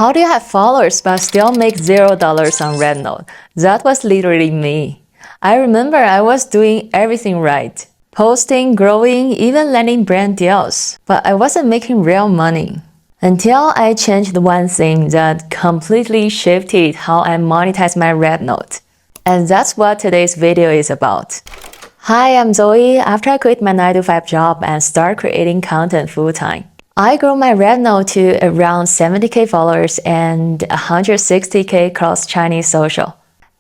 How do you have followers but still make $0 on RedNote? That was literally me. I remember I was doing everything right. Posting, growing, even landing brand deals. But I wasn't making real money. Until I changed one thing that completely shifted how I monetize my RedNote. And that's what today's video is about. Hi, I'm Zoe. After I quit my 9-to-5 job and start creating content full-time, I grew my RedNote to around 70k followers and 160k cross Chinese social.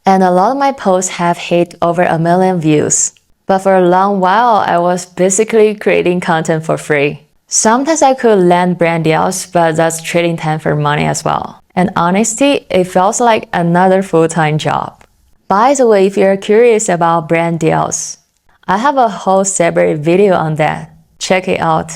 And a lot of my posts have hit over 1 million views. But for a long while, I was basically creating content for free. Sometimes I could land brand deals, but that's trading time for money as well. And honestly, it feels like another full-time job. By the way, if you're curious about brand deals, I have a whole separate video on that. Check it out.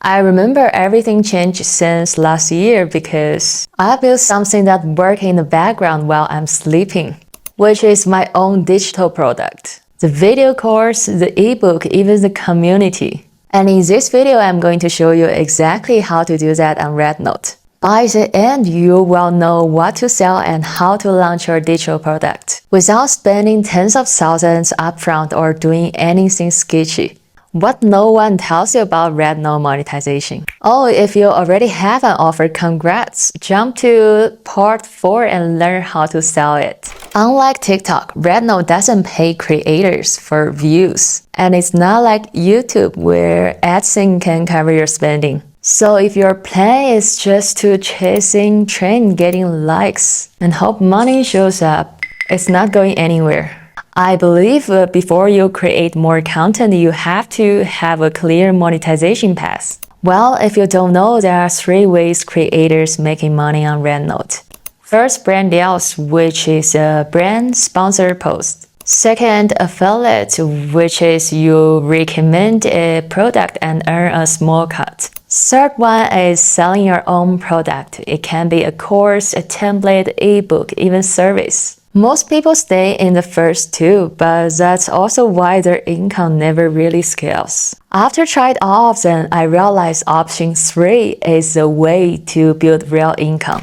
I remember everything changed since last year because I built something that works in the background while I'm sleeping, which is my own digital product. The video course, the ebook, even the community. And in this video, I'm going to show you exactly how to do that on RedNote. By the end, you will know what to sell and how to launch your digital product without spending tens of thousands upfront or doing anything sketchy. What no one tells you about RedNote monetization. Oh, if you already have an offer, congrats! Jump to part 4 and learn how to sell it. Unlike TikTok, RedNote doesn't pay creators for views. And it's not like YouTube where AdSense can cover your spending. So if your plan is just to chasing trend, getting likes, and hope money shows up, it's not going anywhere. I believe before you create more content, you have to have a clear monetization path. Well, if you don't know, there are 3 ways creators making money on RedNote. First, brand deals, which is a brand sponsored post. Second, affiliate, which is you recommend a product and earn a small cut. Third one is selling your own product. It can be a course, a template, ebook, even service. Most people stay in the first 2, but that's also why their income never really scales. After trying all of them, I realized option 3 is the way to build real income.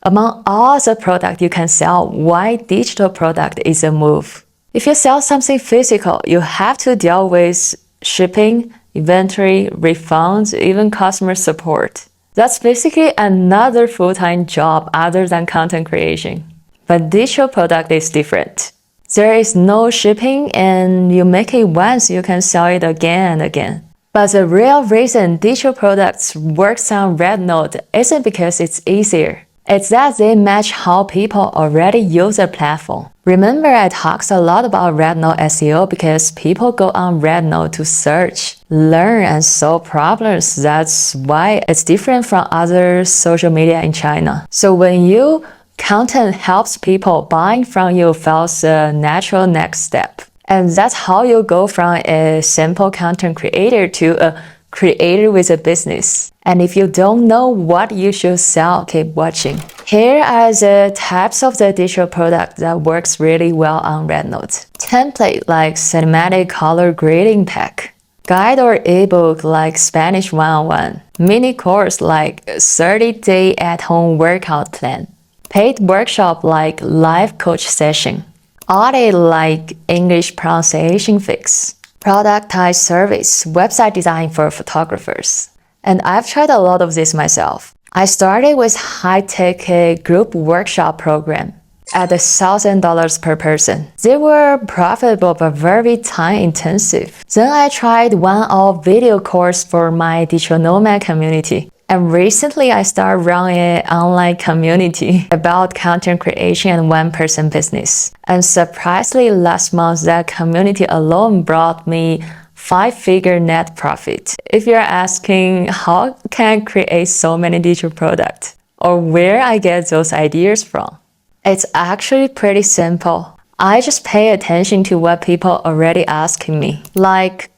Among all the products you can sell, why digital product is a move? If you sell something physical, you have to deal with shipping, inventory, refunds, even customer support. That's basically another full-time job other than content creation. But digital product is different. There is no shipping and you make it once, you can sell it again and again. But the real reason digital products works on RedNote isn't because it's easier. It's that they match how people already use the platform. Remember, I talked a lot about RedNote SEO because people go on RedNote to search, learn, and solve problems. That's why it's different from other social media in China. So when you content helps people, buying from you feels a natural next step. And that's how you go from a simple content creator to a creator with a business. And if you don't know what you should sell, keep watching. Here are the types of the digital product that works really well on RedNote. Template like cinematic color grading pack. Guide or ebook like Spanish 101. Mini course like 30-day at-home workout plan. Paid workshop like live coach session. Audit like English pronunciation fix. Productized service, website design for photographers. And I've tried a lot of this myself. I started with high-tech group workshop program at $1,000 per person. They were profitable but very time-intensive. Then I tried one-off video course for my digital nomad community. And recently, I started running an online community about content creation and one-person business. And surprisingly, last month, that community alone brought me 5-figure net profit. If you're asking, how can I create so many digital products? Or where I get those ideas from? It's actually pretty simple. I just pay attention to what people already asking me. Like,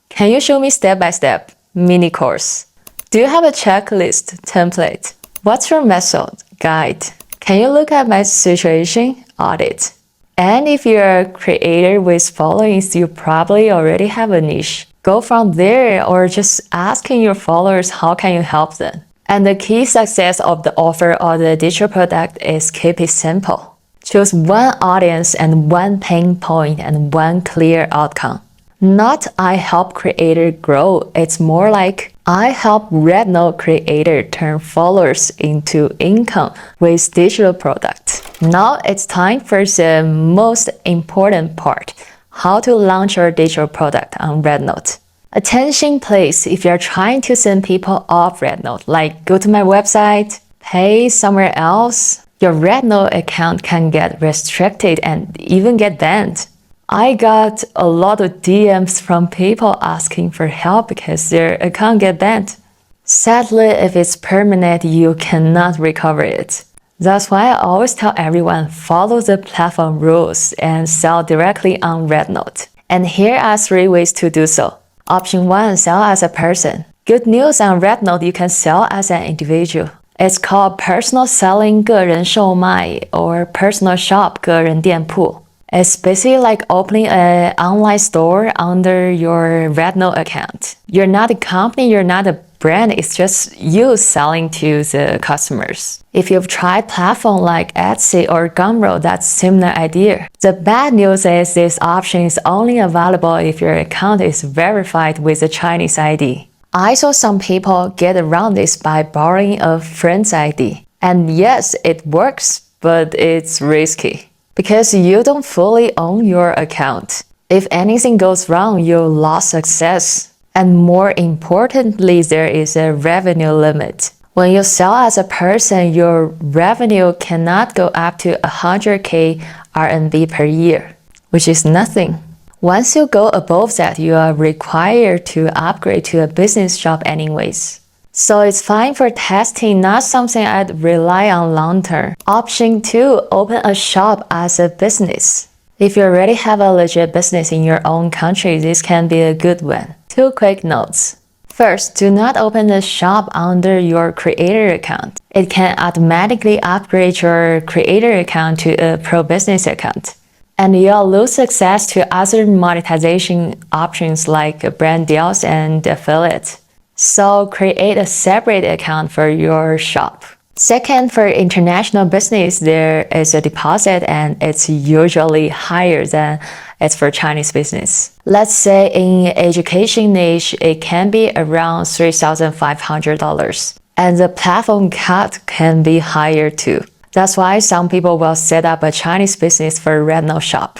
can you show me step-by-step mini course? Do you have a checklist, template? What's your method, guide? Can you look at my situation, audit? And if you're a creator with followings, you probably already have a niche. Go from there or just asking your followers how can you help them. And the key success of the offer or the digital product is keep it simple. Choose one audience and one pain point and one clear outcome. Not I help creator grow, it's more like I help RedNote creator turn followers into income with digital product. Now it's time for the most important part, how to launch your digital product on RedNote. Attention please, if you're trying to send people off RedNote, like go to my website, pay somewhere else, your RedNote account can get restricted and even get banned. I got a lot of DMs from people asking for help because their account get banned. Sadly, if it's permanent, you cannot recover it. That's why I always tell everyone follow the platform rules and sell directly on RedNote. And here are 3 ways to do so. Option 1, sell as a person. Good news on RedNote, you can sell as an individual. It's called personal selling 个人售卖 or personal shop 个人店铺. It's basically like opening an online store under your RedNote account. You're not a company, you're not a brand, it's just you selling to the customers. If you've tried platforms like Etsy or Gumroad, that's a similar idea. The bad news is this option is only available if your account is verified with a Chinese ID. I saw some people get around this by borrowing a friend's ID. And yes, it works, but it's risky because you don't fully own your account. If anything goes wrong, you'll lose success. And more importantly, there is a revenue limit. When you sell as a person, your revenue cannot go up to 100k RMB per year, which is nothing. Once you go above that, you are required to upgrade to a business shop anyways. So it's fine for testing, not something I'd rely on long term. Option 2, open a shop as a business. If you already have a legit business in your own country, this can be a good one. 2 quick notes. First, do not open a shop under your creator account. It can automatically upgrade your creator account to a pro business account. And you'll lose access to other monetization options like brand deals and affiliate. So create a separate account for your shop. Second, for international business, there is a deposit and it's usually higher than it's for Chinese business. Let's say in education niche, it can be around $3,500. And the platform cut can be higher too. That's why some people will set up a Chinese business for RedNote shop.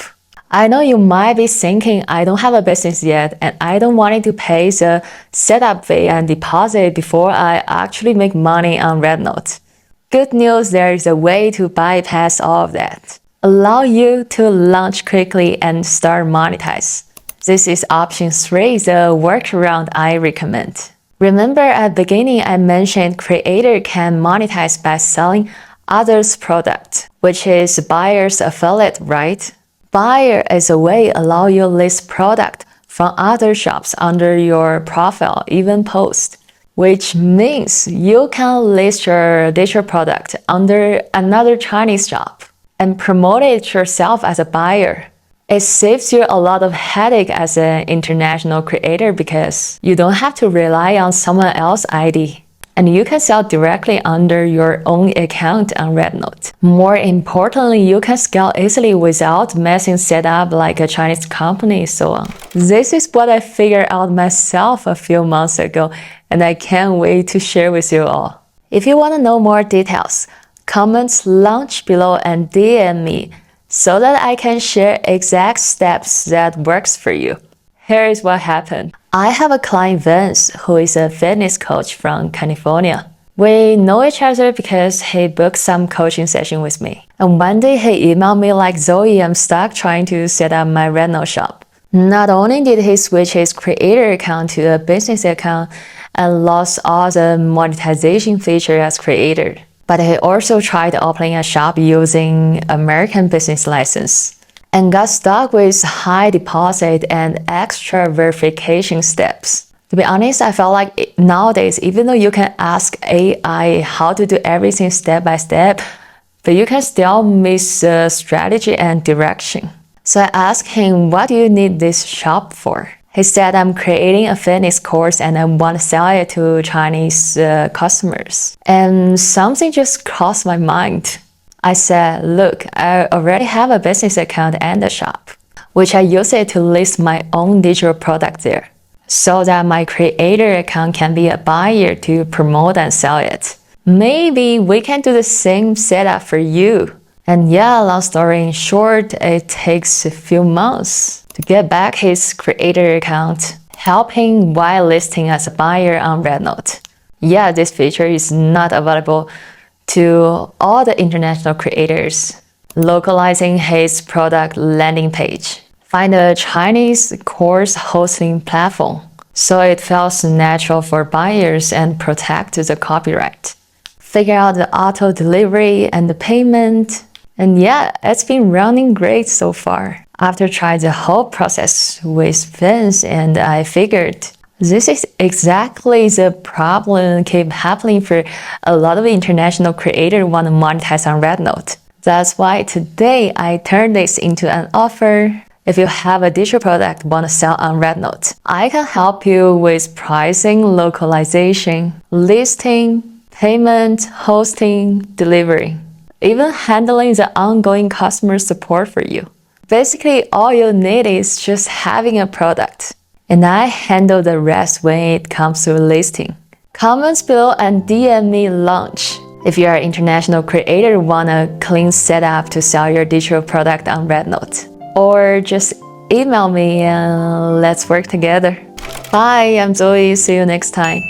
I know you might be thinking, I don't have a business yet and I don't want to pay the setup fee and deposit before I actually make money on RedNote. Good news, there is a way to bypass all of that. Allow you to launch quickly and start monetize. This is option 3, the workaround I recommend. Remember at the beginning I mentioned creator can monetize by selling others' product, which is buyer's affiliate, right? Buyer is a way allow you list product from other shops under your profile, even post, which means you can list your digital product under another Chinese shop and promote it yourself as a buyer. It saves you a lot of headache as an international creator because you don't have to rely on someone else's ID. And you can sell directly under your own account on RedNote. More importantly, you can scale easily without messing setup like a Chinese company, so on. This is what I figured out myself a few months ago, and I can't wait to share with you all. If you want to know more details, comment launch below and DM me so that I can share exact steps that works for you. Here is what happened. I have a client Vince who is a fitness coach from California. We know each other because he booked some coaching session with me. And one day he emailed me like, Zoe, I'm stuck trying to set up my RedNote shop. Not only did he switch his creator account to a business account and lost all the monetization feature as creator, but he also tried opening a shop using American business license and got stuck with high deposit and extra verification steps. To be honest, I felt like nowadays, even though you can ask AI how to do everything step by step, but you can still miss the strategy and direction. So I asked him, what do you need this shop for? He said, I'm creating a fitness course and I want to sell it to Chinese customers. And something just crossed my mind. I said, look, I already have a business account and a shop, which I use it to list my own digital product there, so that my creator account can be a buyer to promote and sell it. Maybe we can do the same setup for you. And yeah, long story in short, it takes a few months to get back his creator account, helping while listing as a buyer on RedNote. Yeah, this feature is not available to all the international creators. Localizing his product landing page. Find a Chinese course hosting platform so it feels natural for buyers and protect the copyright. Figure out the auto delivery and the payment. And yeah, it's been running great so far. After trying the whole process with Vince, and I figured this is exactly the problem keep happening for a lot of international creators want to monetize on RedNote. That's why today I turned this into an offer. If you have a digital product want to sell on RedNote, I can help you with pricing, localization, listing, payment, hosting, delivery, even handling the ongoing customer support for you. Basically, all you need is just having a product. And I handle the rest when it comes to listing. Comments below and DM me launch. If you are an international creator want a clean setup to sell your digital product on RedNote. Or just email me and let's work together. Bye, I'm Zoe. See you next time.